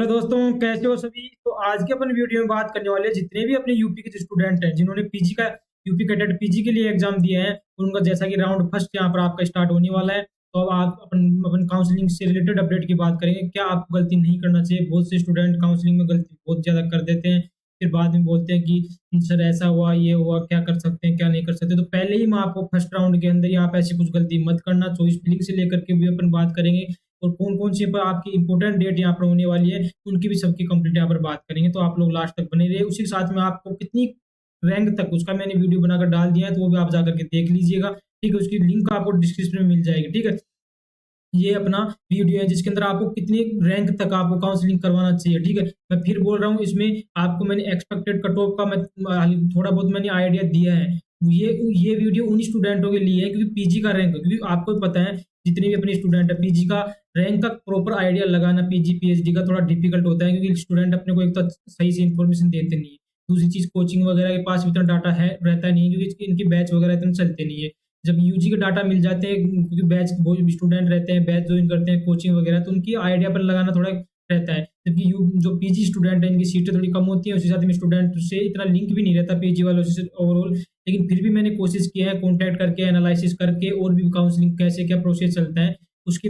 Hello दोस्तों, कैसे हो सभी। तो आज के अपन वीडियो में बात करने वाले हैं जितने भी अपने यूपी के स्टूडेंट हैं जिन्होंने पीजी का यूपी कैडेट पीजी के लिए एग्जाम दिए हैं, उनका जैसा कि राउंड फर्स्ट यहाँ पर आपका स्टार्ट होने वाला है। तो अब आप अपन काउंसलिंग से रिलेटेड अपडेट की बात करेंगे। क्या आपको गलती नहीं करना चाहिए? बहुत से स्टूडेंट काउंसलिंग में गलती बहुत ज्यादा कर देते हैं, फिर बाद में बोलते हैं कि सर ऐसा हुआ, ये हुआ, क्या कर सकते हैं क्या नहीं कर सकते। तो पहले ही मैं आपको फर्स्ट राउंड के अंदर ही आप ऐसी कुछ गलती मत करना। चॉइस फिलिंग से लेकर के भी अपन बात करेंगे, और कौन-कौन सी पर आपकी इम्पोर्टेंट डेट यहाँ पर होने वाली है, उनकी भी सबकी कंप्लीट यहाँ पर बात करेंगे। तो आप लोग लास्ट तक बने रहिए। उसी के साथ में आपको कितनी रैंक तक उसका मैंने वीडियो बनाकर डाल दिया है, तो वो भी आप जाकर के देख लीजिएगा। ठीक है, उसकी लिंक आपको डिस्क्रिप्शन में मिल जाएगी। ठीक है, ये अपना वीडियो है जिसके अंदर आपको कितनी रैंक तक आपको काउंसलिंग करवाना चाहिए। ठीक है, मैं फिर बोल रहा हूँ, इसमें आपको मैंने एक्सपेक्टेड कट ऑफ का मैं थोड़ा बहुत मैंने आइडिया दिया है। ये वीडियो उन स्टूडेंटों के लिए है क्योंकि पीजी का रैंक, क्योंकि आपको भी पता है जितने भी अपने स्टूडेंट है पीजी का रैंक का प्रॉपर आइडिया लगाना पीजी पीएचडी का थोड़ा डिफिकल्ट होता है, क्योंकि स्टूडेंट अपने को एक तो सही से इन्फॉर्मेशन देते नहीं है। दूसरी चीज, कोचिंग वगैरह के पास इतना डाटा है रहता नहीं है, क्योंकि इनकी बैच वगैरह इतने चलते नहीं है। जब यूजी के डाटा मिल जाते हैं, क्योंकि बैच स्टूडेंट रहते हैं, बैच ज्वाइन करते हैं कोचिंग वगैरह, तो उनकी आइडिया पर लगाना थोड़ा रहता है। जबकि जो पीजी स्टूडेंट है इनकी सीटें थोड़ी कम होती हैं, उसी साथ में स्टूडेंट से इतना लिंक भी नहीं रहता पीजी वालों से ओवरऑल। लेकिन फिर भी मैंने कोशिश किया है कॉन्टैक्ट करके, एनालिसिस करके, और भी काउंसलिंग कैसे क्या प्रोसेस चलता है उसके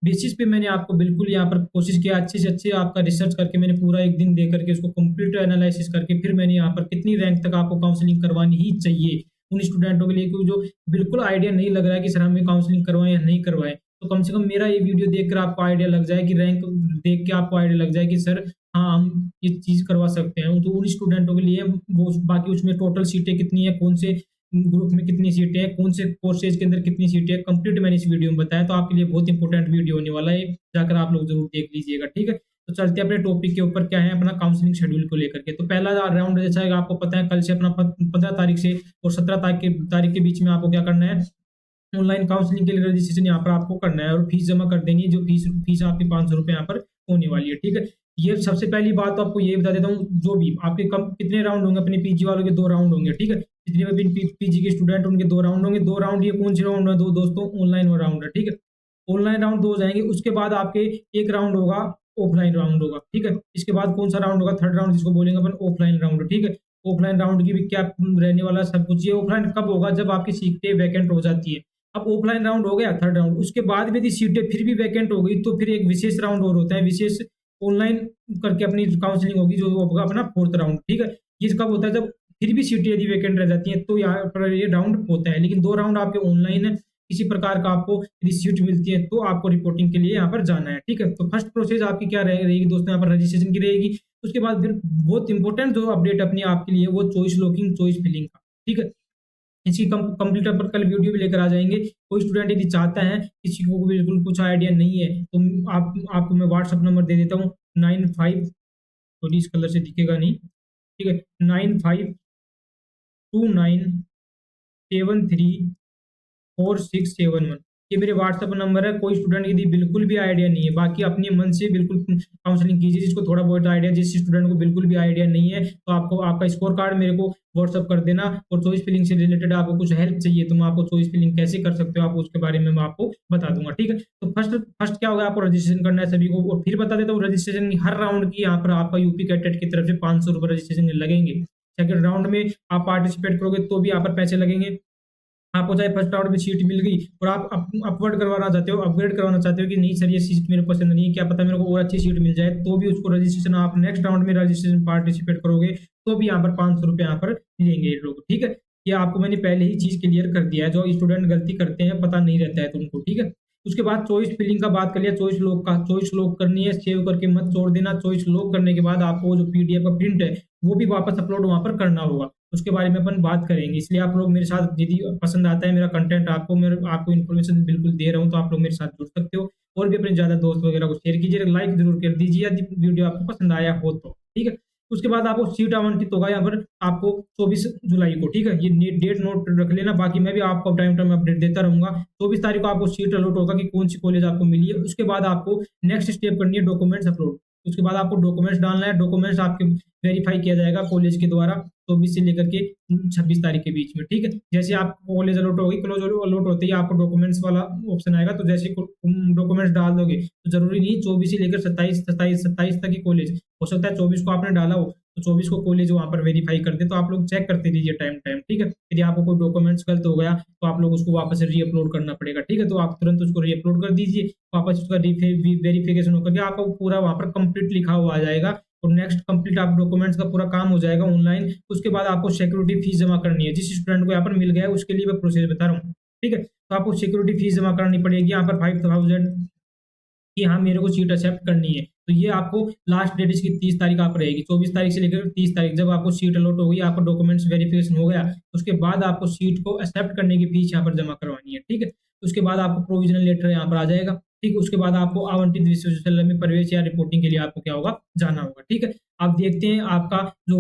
बेसिस पे मैंने आपको बिल्कुल यहाँ पर कोशिश किया अच्छे से अच्छे आपका रिसर्च करके। मैंने पूरा एक दिन दे करके उसको कंप्लीट एनालिसिस करके फिर मैंने यहाँ पर कितनी रैंक तक आपको काउंसलिंग करवानी ही चाहिए उन स्टूडेंटों के लिए, क्योंकि जो बिल्कुल आइडिया नहीं लग रहा है कि सर हमें काउंसलिंग करवाएं या नहीं करवाएं, तो कम से कम मेरा ये वीडियो देखकर आपको आइडिया लग जाए कि रैंक देख के आपको आइडिया लग जाए कि सर हाँ हम ये चीज करवा सकते हैं। तो उन स्टूडेंटों के लिए वो बाकी उसमें टोटल सीटें कितनी है, कौन से ग्रुप में कितनी सीटें हैं, कौन से कोर्सेज के अंदर कितनी सीटें हैं, कंप्लीट मैंने इस वीडियो में बताया। तो आपके लिए बहुत इंपॉर्टेंट वीडियो होने वाला है, जाकर आप लोग जरूर देख लीजिएगा। ठीक है, तो चलते हैं अपने टॉपिक के ऊपर, क्या है अपना काउंसलिंग शेड्यूल को लेकर के। तो पहला राउंड जैसा है आपको पता है, कल से अपना 15 तारीख से और 17 तारीख के बीच में आपको क्या करना है, ऑनलाइन काउंसलिंग के लिए रजिस्ट्रेशन यहाँ पर आपको करना है और फीस जमा कर देनी है। जो फीस आपकी 500 रुपये यहाँ पर होने वाली है। ठीक है, ये सबसे पहली बात तो आपको ये बता देता हूँ, जो भी आपके कम कितने राउंड होंगे अपने पीजी वालों के, 2 राउंड होंगे। ठीक है, जितने भी पीजी के स्टूडेंट उनके 2 राउंड होंगे। 2 राउंड, ये कौन से राउंड है? दो दोस्तों, ऑनलाइन राउंड है। ठीक है, ऑनलाइन राउंड 2 जाएंगे। उसके बाद आपके एक राउंड होगा, ऑफलाइन राउंड होगा। ठीक है, इसके बाद कौन सा राउंड होगा? थर्ड राउंड, जिसको बोलेंगे अपन ऑफलाइन राउंड। ठीक है, ऑफलाइन राउंड की भी क्या रहने वाला है सब कुछ। ये ऑफलाइन कब होगा? जब आपकी सीटें वैकेंट हो जाती है। अब ऑफलाइन राउंड हो गया थर्ड राउंड, उसके बाद भी यदि सीटें फिर भी वैकेंट हो गई तो फिर एक विशेष राउंड और होता है, विशेष ऑनलाइन करके अपनी काउंसलिंग होगी, जो होगा अपना फोर्थ राउंड। ठीक है, ये कब होता है? जब फिर भी सीटें यदि वैकेंट रह जाती हैं तो यहाँ पर ये राउंड होता है। लेकिन 2 राउंड आपके ऑनलाइन है। किसी प्रकार का आपको यदि सीट मिलती है तो आपको रिपोर्टिंग के लिए यहाँ पर जाना है। ठीक है, तो फर्स्ट प्रोसेस आपकी क्या रहेगी दोस्तों? यहाँ पर रजिस्ट्रेशन की रहेगी। उसके बाद फिर बहुत इंपॉर्टेंट जो अपडेट अपनी आपके लिए, वो चॉइस लॉकिंग, चॉइस फिलिंग का। ठीक है, इसकी कंप्लीट पर कल वीडियो भी लेकर आ जाएंगे। कोई स्टूडेंट यदि चाहता है, किसी को बिल्कुल कुछ आइडिया नहीं है, तो आपको मैं व्हाट्सअप नंबर दे देता हूँ। 95, सॉरी इस कलर से दिखेगा नहीं। ठीक है, 9529734671, ये मेरे व्हाट्सएप नंबर है। कोई स्टूडेंट यदि बिल्कुल भी आइडिया नहीं है, बाकी अपने मन से बिल्कुल काउंसलिंग कीजिए जिसको थोड़ा बहुत आइडिया। जिस स्टूडेंट को बिल्कुल भी आइडिया नहीं है, तो आपको आपका स्कोर कार्ड मेरे को व्हाट्सअप कर देना। और चॉइस फिलिंग से रिलेटेड आपको कुछ हेल्प चाहिए तो मैं आपको चॉइस फिलिंग कैसे कर सकते हो आप उसके बारे में मैं आपको बता दूंगा। ठीक है, तो फर्स्ट क्या होगा, आपको रजिस्ट्रेशन करना है सभी को। और फिर बता देता हूँ, रजिस्ट्रेशन हर राउंड की यहाँ पर आपका यूपी कैटेट की तरफ से 500 रुपये रजिस्ट्रेशन लगेंगे। सेकंड राउंड में आप पार्टिसिपेट करोगे तो भी यहाँ पर पैसे लगेंगे। आपको चाहे फर्स्ट राउंड में सीट मिल गई और आप अपवर्ड करवाना चाहते हो, अपग्रेड करवाना चाहते हो कि नहीं सर ये सीट मेरे पसंद नहीं है, क्या पता मेरे को और अच्छी सीट मिल जाए, तो भी उसको रजिस्ट्रेशन आप नेक्स्ट राउंड में रजिस्ट्रेशन पार्टिसिपेट करोगे तो भी यहाँ पर 500 रुपये यहाँ पर लेंगे ये लोग। ठीक है, ये आपको मैंने पहले ही चीज क्लियर कर दिया है। जो स्टूडेंट गलती करते हैं, पता नहीं रहता है तो उनको। ठीक है, उसके बाद चॉइस फिलिंग का बात कर लिया। चॉइस लॉक करनी है, सेव करके मत छोड़ देना। चॉइस लॉक करने के बाद आपको जो पीडीएफ का प्रिंट है वो भी वापस अपलोड वहां पर करना होगा। उसके बारे में अपन बात करेंगे। इसलिए आप लोग मेरे साथ, यदि पसंद आता है मेरा कंटेंट, आपको इन्फॉर्मेशन बिल्कुल दे रहा हूँ, तो आप लोग मेरे साथ जुड़ सकते हो। और भी अपने ज्यादा दोस्त वगैरह को शेयर कीजिए, लाइक जरूर कर दीजिए यदि वीडियो आपको पसंद आया हो तो। ठीक है, उसके बाद आपको सीट आवंटित होगा यहाँ पर आपको 24 जुलाई को। ठीक है, ये डेट नोट रख लेना। बाकी मैं भी आपको टाइम टाइम अपडेट देता रहूंगा। 24 तारीख को आपको सीट अलॉट होगा कि कौन सी कॉलेज आपको मिली है। उसके बाद आपको नेक्स्ट स्टेप करनी है डॉक्यूमेंट्स अपलोड। उसके बाद आपको डॉक्यूमेंट्स डालना है। डॉक्यूमेंट्स आपके वेरीफाई किया जाएगा कॉलेज के द्वारा। 24 से लेकर के 26 तारीख के बीच में, ठीक है। जैसे आप कॉलेज अलॉट होगी, क्लोज अलॉट होते ही आपको डॉक्यूमेंट्स वाला ऑप्शन आएगा, तो जैसे डॉक्यूमेंट्स डाल दोगे तो जरूरी नहीं 24 से लेकर 27 तक ही कॉलेज हो सकता है। 24 को आपने डाला हो तो 24 को कॉलेज वहाँ पर वेरीफाई कर दे, तो आप लोग चेक करते रहिए टाइम टाइम, ठीक है। यदि आपको कोई डॉक्यूमेंट्स गलत हो गया तो आप लोग उसको वापस से रीअपलोड करना पड़ेगा, ठीक है। तो आप तुरंत उसको रीअपलोड कर दीजिए, वापस उसका वेरिफिकेशन होकर के आपको पूरा वहाँ पर कंप्लीट लिखा हुआ आ जाएगा, और नेक्स्ट कंप्लीट आप डॉक्यूमेंट्स का पूरा काम हो जाएगा ऑनलाइन। उसके बाद आपको सिक्योरिटी फीस जमा करनी है, जिस स्टूडेंट को यहाँ पर मिल गया है उसके लिए मैं प्रोसेस बता रहा हूँ, ठीक है। तो आपको सिक्योरिटी फीस जमा करनी पड़ेगी यहाँ पर 5000 कि हाँ मेरे को सीट एक्सेप्ट करनी है। तो ये आपको लास्ट डेट इसकी 30 तारीख आप रहेगी, 24 तारीख से लेकर 30 तारीख, जब आपको सीट अलॉट हो गई, आपका डॉक्यूमेंट्स वेरिफिकेशन हो गया, उसके बाद आपको सीट को एक्सेप्ट करने की फीस यहाँ पर जमा करवानी है, ठीक है। उसके बाद आपको प्रोविजनल लेटर यहाँ पर आ जाएगा, ठीक। उसके बाद आपको आवंटित विश्वविद्यालय में प्रवेश या रिपोर्टिंग के लिए आपको क्या होगा, जाना होगा, ठीक है। आप देखते हैं आपका जो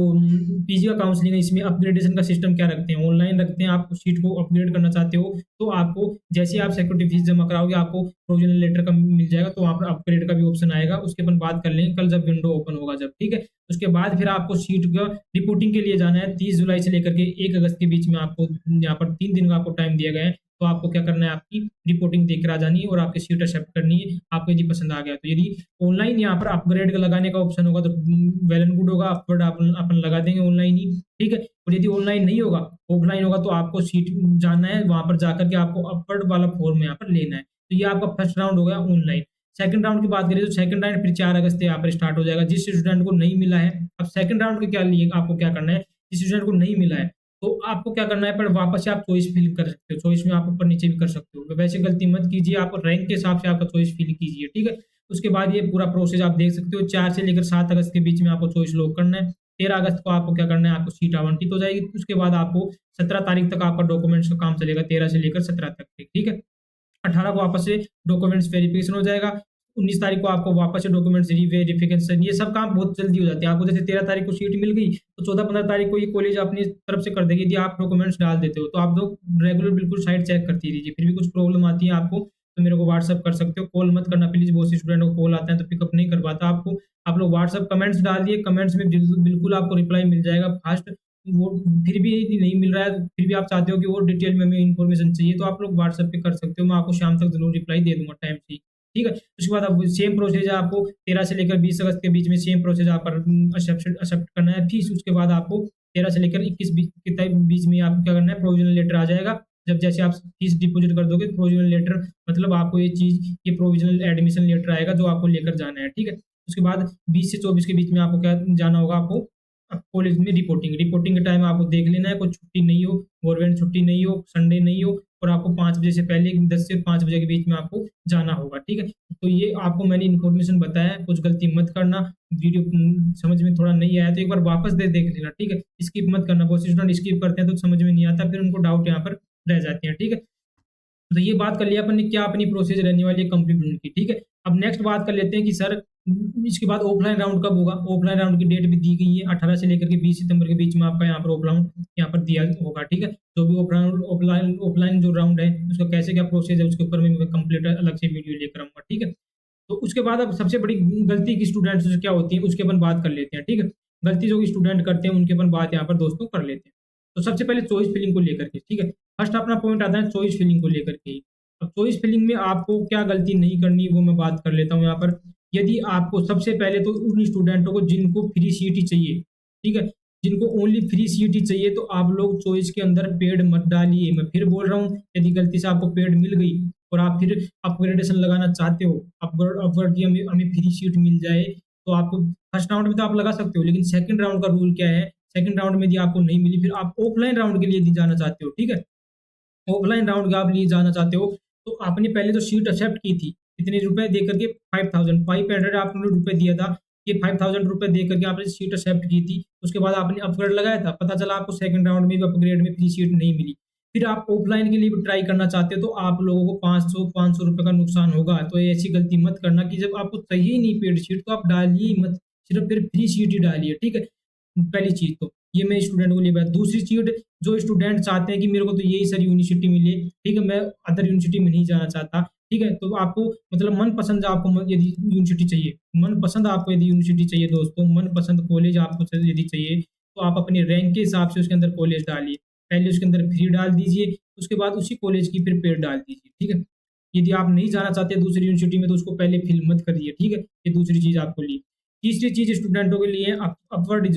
पीजी का काउंसलिंग है, इसमें अपग्रेडेशन का सिस्टम क्या रखते हैं, ऑनलाइन रखते हैं। आप सीट को अपग्रेड करना चाहते हो तो आपको जैसे आप सिक्योरिटी फीस जमा कराओगे आपको प्रोविजनल लेटर का मिल जाएगा, तो वहाँ पर अपग्रेड का भी ऑप्शन आएगा, उसके अपन बात कर लेंगे कल जब विंडो ओपन होगा जब, ठीक है। उसके बाद फिर आपको सीट का रिपोर्टिंग के लिए जाना है 30 जुलाई से लेकर के 1 अगस्त के बीच में, आपको यहाँ पर 3 दिन का आपको टाइम दिया गया है। तो आपको क्या करना है, आपकी रिपोर्टिंग देकर आ जानी है और आपकी सीट एक्सेप्ट करनी है। आपको यदि पसंद आ गया तो यदि ऑनलाइन यहाँ पर अपग्रेड का लगाने का ऑप्शन होगा तो वेल एंड गुड होगा, अपवर्ड अपन लगा देंगे ऑनलाइन ही, ठीक है। और यदि ऑनलाइन नहीं होगा, ऑफलाइन होगा, तो आपको सीट जाना है, वहां पर जाकर के आपको अपवर्ड वाला फॉर्म यहाँ पर लेना है। तो ये आपका फर्स्ट राउंड हो गया ऑनलाइन। सेकंड राउंड की बात करें तो सेकंड राउंड फिर 4 अगस्त से यहाँ पर स्टार्ट हो जाएगा, जिस स्टूडेंट को नहीं मिला है। अब सेकंड राउंड के क्या लिए आपको क्या करना है, जिस स्टूडेंट को नहीं मिला है तो आपको क्या करना है, पर वापस से आप चॉइस फिल कर सकते हो, चॉइस में आप ऊपर नीचे भी कर सकते हो। वैसे गलती मत कीजिए, आप रैंक के हिसाब से आपका चॉइस फिल कीजिए, ठीक है। उसके बाद ये पूरा प्रोसेस आप देख सकते हो, 4 से लेकर 7 अगस्त के बीच में आपको चॉइस लॉक करना है। 13 अगस्त को आपको क्या करना है, आपको सीट आवंटित हो जाएगी। उसके बाद आपको 17 तारीख तक आपका डॉक्यूमेंट्स का काम चलेगा, 13 से लेकर 17 तक, ठीक है। 18 को वापस से डॉक्यूमेंट्स वेरिफिकेशन हो जाएगा। 19 तारीख को आपको वापस से डॉक्यूमेंट्स वेरिफिकेशन, ये सब काम बहुत जल्दी हो जाते हैं। आपको जैसे 13 तारीख को सीट मिल गई तो 14-15 तारीख को ये कॉलेज अपनी तरफ से कर देगी, यदि आप डॉक्यूमेंट्स डाल देते हो। तो आप लोग रेगुलर बिल्कुल साइट चेक करती रहिए, फिर भी कुछ प्रॉब्लम आती है आपको तो मेरे को व्हाट्सअप कर सकते हो, कॉल मत करना प्लीज। बहुत से स्टूडेंट को कॉल आते हैं तो पिकअप नहीं कर पाता आपको। आप लोग व्हाट्सअप कमेंट्स डाल दिए, कमेंट्स में बिल्कुल आपको रिप्लाई मिल जाएगा फास्ट। वो फिर भी यदि नहीं मिल रहा है, फिर भी आप चाहते हो कि और डिटेल में हमें इन्फॉर्मेशन चाहिए, तो आप लोग व्हाट्सएप पे कर सकते हो, मैं आपको शाम तक जरूर रिप्लाई दे दूंगा टाइम से ही, ठीक है। उसके बाद अब सेम प्रोसेस है, आपको 13 से लेकर 20 अगस्त के बीच में सेम प्रोसेस आप एक्सेप्ट करना है फीस। उसके बाद आपको 13 से लेकर 21 के बीच में आपको क्या करना है, प्रोविजनल लेटर आ जाएगा। जब जैसे आप फीस डिपॉजिट कर दोगे, प्रोविजनल लेटर मतलब आपको ये प्रोविजनल एडमिशन लेटर आएगा जो आपको लेकर जाना है, ठीक है। उसके बाद 20 से 24 के बीच में आपको क्या जाना होगा, आपको कॉलेज में रिपोर्टिंग के टाइम आपको देख लेना है, कोई छुट्टी नहीं हो, गवर्नमेंट छुट्टी नहीं हो, संडे नहीं हो, और आपको 5 बजे से पहले 10 से 5 बजे के बीच में आपको जाना होगा, ठीक है। तो ये आपको मैंने इन्फॉर्मेशन बताया है, कुछ गलती मत करना। वीडियो समझ में थोड़ा नहीं आया तो एक बार वापस देख लेना, ठीक है। स्किप मत करना, बहुत से स्टूडेंट स्किप करते हैं तो समझ में नहीं आता, फिर उनको डाउट यहाँ पर रह जाते हैं, ठीक है। तो ये बात कर लिया अपन ने, क्या अपनी प्रोसेस रहने वाली है कंप्लीट होने की, ठीक है। अब नेक्स्ट बात कर लेते हैं कि सर इसके बाद ऑफलाइन राउंड कब होगा। ऑफलाइन राउंड की डेट भी दी गई है, 18 से लेकर के 20 सितंबर के बीच में आपका यहाँ पर ऑफलाइन यहाँ पर दिया होगा, ठीक है। जो भी ऑफलाइन जो राउंड है उसका कैसे क्या प्रोसेस है, उसके ऊपर मैं कंप्लीट अलग से वीडियो लेकर आऊंगा, ठीक है। तो उसके बाद अब सबसे बड़ी गलती की स्टूडेंट्स से क्या होती है उसके अपन बात कर लेते हैं, ठीक है। गलती जो स्टूडेंट करते हैं उनके अपन बात यहाँ पर दोस्तों कर लेते हैं। तो सबसे पहले चॉइस फिलिंग को लेकर के, ठीक है। फर्स्ट अपना पॉइंट आता है चॉइस फिलिंग को लेकर के। अब चॉइस फिलिंग में आपको क्या गलती नहीं करनी वो मैं बात कर लेता हूँ यहाँ पर। यदि आपको सबसे पहले तो उन स्टूडेंटों को जिनको फ्री सीट ही चाहिए, ठीक है, जिनको ओनली फ्री सीट ही चाहिए, तो आप लोग चॉइस के अंदर पेड मत डालिए। मैं फिर बोल रहा हूँ, यदि गलती से आपको पेड मिल गई और आप फिर अपग्रेडेशन लगाना चाहते हो, अपवर्ड की हमें फ्री सीट मिल जाए, तो आपको फर्स्ट राउंड में तो आप लगा सकते हो, लेकिन सेकंड राउंड का रूल क्या है, सेकंड राउंड में यदि आपको नहीं मिली, फिर आप ऑफलाइन राउंड के लिए यदि जाना चाहते हो, ठीक है, ऑफलाइन राउंड का आप लिए जाना चाहते हो, तो आपने पहले तो सीट एक्सेप्ट की थी, कितने रुपए दे करके 500 आपने रुपए दिया था, ये 5,000 रुपए दे करके आपने सीट एक्सेप्ट की थी। उसके बाद आपने अपग्रेड लगाया था, पता चला आपको सेकंड राउंड में भी अपग्रेड में फ्री सीट नहीं मिली, फिर आप ऑफलाइन के लिए भी ट्राई करना चाहते हो, तो आप लोगों को 500 रुपए का नुकसान होगा। तो ऐसी गलती मत करना कि जब आपको चाहिए नहीं पेड सीट तो आप डालिए ही मत, सिर्फ फिर फ्री सीट ही डालिए, ठीक है। पहली चीज तो ये मैं स्टूडेंट को लिए बात। दूसरी चीज, जो स्टूडेंट चाहते हैं कि मेरे को तो यही सर यूनिवर्सिटी मिले, ठीक है, मैं अदर यूनिवर्सिटी में नहीं जाना चाहता, ठीक है, तो आपको मतलब मनपसंद आपको यदि यूनिवर्सिटी चाहिए, मनपसंद आपको यदि यूनिवर्सिटी चाहिए दोस्तों, मनपसंद कॉलेज आपको यदि चाहिए, तो आप अपने रैंक के हिसाब से उसके अंदर कॉलेज डालिए। पहले उसके अंदर फ्री डाल दीजिए, उसके बाद उसी कॉलेज की फिर पेड डाल दीजिए, ठीक है? यदि आप नहीं जाना चाहते दूसरी यूनिवर्सिटी में तो उसको पहले फिल मत करिए, ठीक है? ये दूसरी चीज़ आपको ली। तीसरी चीज़ स्टूडेंटों के लिए अपवर्ड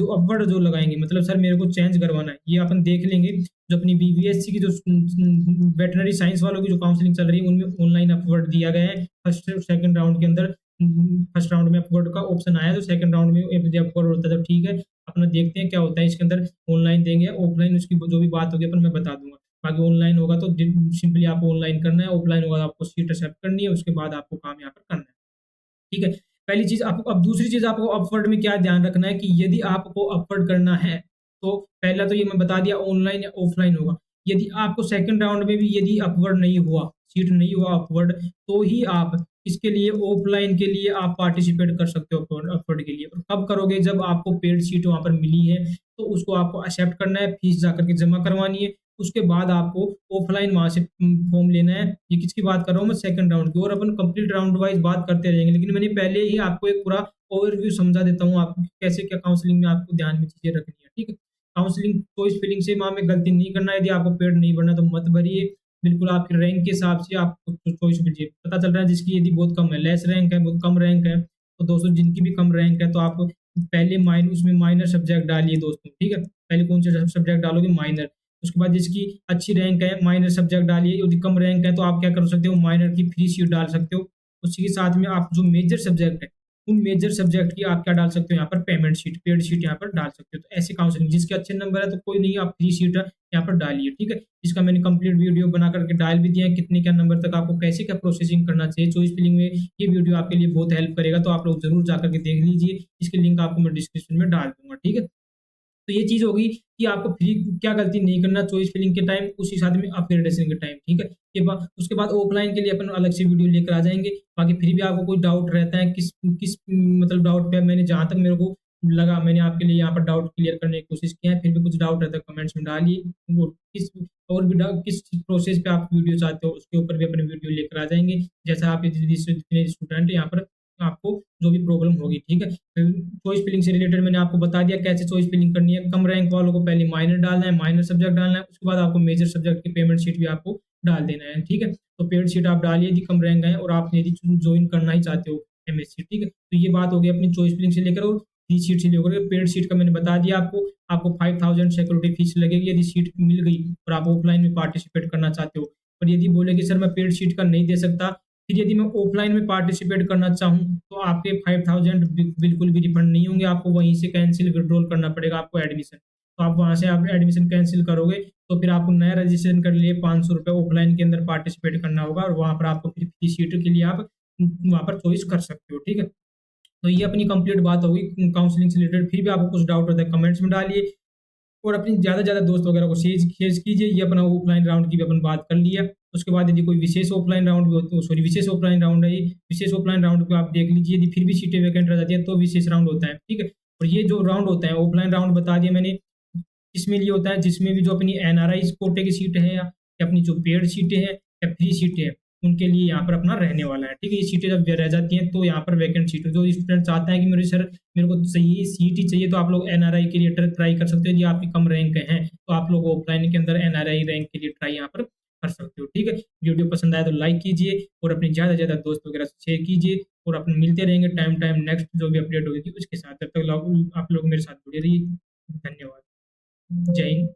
जो लगाएँगे, मतलब सर मेरे को चेंज करवाना है, ये अपन देख लेंगे। जो अपनी बीबीएससी की जो वेटरनरी साइंस वालों की जो काउंसलिंग चल रही है, उनमें ऑनलाइन अपवर्ड दिया गया है। फर्स्ट और सेकंड राउंड के अंदर फर्स्ट राउंड में अपवर्ड का ऑप्शन आया, तो सेकंड राउंड में यदि अपवर्ड होता है तो ठीक है। अपना देखते हैं क्या होता है इसके अंदर, ऑनलाइन देंगे, ऑफलाइन उसकी जो भी बात होगी अपन मैं बता दूँगा। बाकी ऑनलाइन होगा तो सिंपली आपको ऑनलाइन करना है, ऑफलाइन होगा तो आपको सीट एक्सेप्ट करनी है, उसके बाद आपको काम यहाँ पर करना है। ठीक है? पहली चीज़ आपको, अब दूसरी चीज़ आपको अपवर्ड में क्या ध्यान रखना है कि यदि आपको अपवर्ड करना है, तो पहला तो ये मैं बता दिया ऑनलाइन या ऑफलाइन होगा। यदि आपको सेकंड राउंड में भी यदि अपवर्ड नहीं हुआ, सीट नहीं हुआ अपवर्ड, तो ही आप इसके लिए ऑफलाइन के लिए आप पार्टिसिपेट कर सकते हो अपवर्ड अपवर्ड के लिए। और कब करोगे? जब आपको पेड सीट वहाँ पर मिली है, तो उसको आपको एक्सेप्ट करना है, फीस जाकर के जमा करवानी है। उसके बाद आपको ऑफलाइन वहाँ से फॉर्म लेना है। ये किसकी बात कर रहा हूँ मैं? सेकंड राउंड की। और अपन कंप्लीट राउंड वाइज़ बात करते रहेंगे, लेकिन मैंने पहले ही आपको एक पूरा ओवरव्यू समझा देता हूँ आपको कि कैसे क्या काउंसलिंग में आपको ध्यान में चीज़ें रखनी है, ठीक है? काउंसलिंग चॉइस फिलिंग से वहाँ में गलती नहीं करना है, यदि आपको पेड नहीं भरना तो मत भरिए। बिल्कुल आपके रैंक के हिसाब से आप चॉइस कीजिए। पता चल रहा है जिसकी यदि बहुत कम है, लेस रैंक है, बहुत कम रैंक है, तो दोस्तों जिनकी भी कम रैंक है तो आप पहले उसमें माइनर सब्जेक्ट डालिए दोस्तों, ठीक है? पहले कौन से सब्जेक्ट डालोगे? माइनर। उसके बाद जिसकी अच्छी रैंक है माइनर सब्जेक्ट डालिए, यदि कम रैंक है तो आप क्या कर सकते हो? माइनर की फ्री सीट डाल सकते हो। उसी के साथ में आप जो मेजर सब्जेक्ट है, उन मेजर सब्जेक्ट की आप क्या डाल सकते हो यहाँ पर? पेमेंट शीट, पेड शीट यहाँ पर डाल सकते हो। तो ऐसे काउंसलिंग जिसके अच्छे नंबर है तो कोई नहीं, आप फ्री सीट यहाँ पर डालिए, ठीक है? इसका मैंने कंप्लीट वीडियो बना करके डाल भी दिया है, कितने क्या नंबर तक आपको कैसे क्या प्रोसेसिंग करना चाहिए चॉइस फिलिंग में। ये वीडियो आपके लिए बहुत हेल्प करेगा, तो आप लोग ज़रूर जाकर के देख लीजिए। इसकी लिंक आपको मैं डिस्क्रिप्शन में डाल दूँगा, ठीक है? तो ये चीज़ होगी कि आपको फ्री क्या गलती नहीं करना चॉइस फिलिंग के टाइम, उसी साथ में अपग्रेडेशन के टाइम, ठीक है? उसके बाद ऑफलाइन के लिए अपन अलग से वीडियो लेकर आ जाएँगे। बाकी फिर भी आपको कोई डाउट रहता है किस किस मतलब डाउट पे, मैंने जहाँ तक मेरे को लगा मैंने आपके लिए यहाँ पर डाउट क्लियर करने की कोशिश किया है। फिर भी कुछ डाउट रहता है कमेंट्स में डालिए। वो किस और भी किस प्रोसेस पे आप वीडियो चाहते हो उसके ऊपर भी अपने वीडियो लेकर आ जाएँगे। जैसा आप जितने स्टूडेंट यहाँ पर आपको जो भी प्रॉब्लम होगी, ठीक है? चॉइस फिलिंग से रिलेटेड मैंने आपको बता दिया कैसे चॉइस फिलिंग करनी है। कम रैंक वालों को पहले माइनर डालना है, माइनर सब्जेक्ट डालना है, उसके बाद आपको मेजर सब्जेक्ट की पेमेंट शीट भी आपको डाल देना है, ठीक है? तो पेड शीट आप डालिए यदि कम रैंक है और आप यदि जॉइन करना ही चाहते हो एमएससी, ठीक है? तो ये बात हो गई अपनी चॉइस फिलिंग से लेकर और फ्री सीट से लेकर पेड सीट का मैंने बता दिया आपको। आपको 5000 सिक्योरिटी फीस लगेगी यदि सीट मिल गई और आप ऑफलाइन में पार्टिसिपेट करना चाहते हो। और यदि बोले कि सर मैं पेड सीट का नहीं दे सकता, फिर यदि मैं ऑफलाइन में पार्टिसिपेट करना चाहूँ, तो आपके 5000 बिल्कुल भी रिफंड नहीं होंगे, आपको वहीं से कैंसल विथड्रॉल करना पड़ेगा आपको एडमिशन। तो आप वहाँ से आप एडमिशन कैंसल करोगे, तो फिर आपको नया रजिस्ट्रेशन करने के लिए ₹500 ऑफलाइन के अंदर पार्टिसिपेट करना होगा और वहाँ पर आपको फिर फ्री सीट के लिए आप वहाँ पर चॉइस कर सकते हो, ठीक है? तो ये अपनी कंप्लीट बात हो गई काउंसलिंग से रिलेटेड। फिर भी आपको कुछ डाउट होता है कमेंट्स में डालिए और अपनी ज़्यादा से ज़्यादा दोस्त वगैरह को शेयर कीजिए। ये अपना ऑफलाइन राउंड की भी अपन बात कर लिया। उसके बाद यदि कोई विशेष ऑफलाइन राउंड भी हो तो सॉरी विशेष ऑफलाइन राउंड है ये, विशेष ऑफलाइन राउंड को आप देख लीजिए। यदि फिर भी सीटें वैकेंट रह जाती हैं तो विशेष राउंड होता है, ठीक है? और ये जो राउंड होता है ऑफलाइन राउंड बता दिया मैंने, किसमें लिए होता है? जिसमें भी जो अपनी एनआरआई कोटे की सीटें हैं या अपनी जो पेड सीटें हैं या फ्री सीटें हैं, उनके लिए यहाँ पर अपना रहने वाला है, ठीक है? ये सीटें जब रह जाती हैं तो यहाँ पर वैकेंट सीट जो स्टूडेंट चाहता है कि मेरे सर मेरे को चाहिए सीट ही चाहिए, तो आप लोग एनआरआई के लिए ट्राई कर सकते हो। यदि आपकी कम रैंक है तो आप लोग ऑफलाइन के अंदर एनआरआई रैंक के लिए ट्राई यहाँ पर कर सकते हो, ठीक है? वीडियो पसंद आया तो लाइक कीजिए और अपने ज़्यादा से ज़्यादा दोस्त वगैरह से शेयर कीजिए और अपन मिलते रहेंगे टाइम नेक्स्ट जो भी अपडेट होगी उसके साथ। जब तक आप लोग मेरे साथ जुड़े रहिए। धन्यवाद। जय हिंद।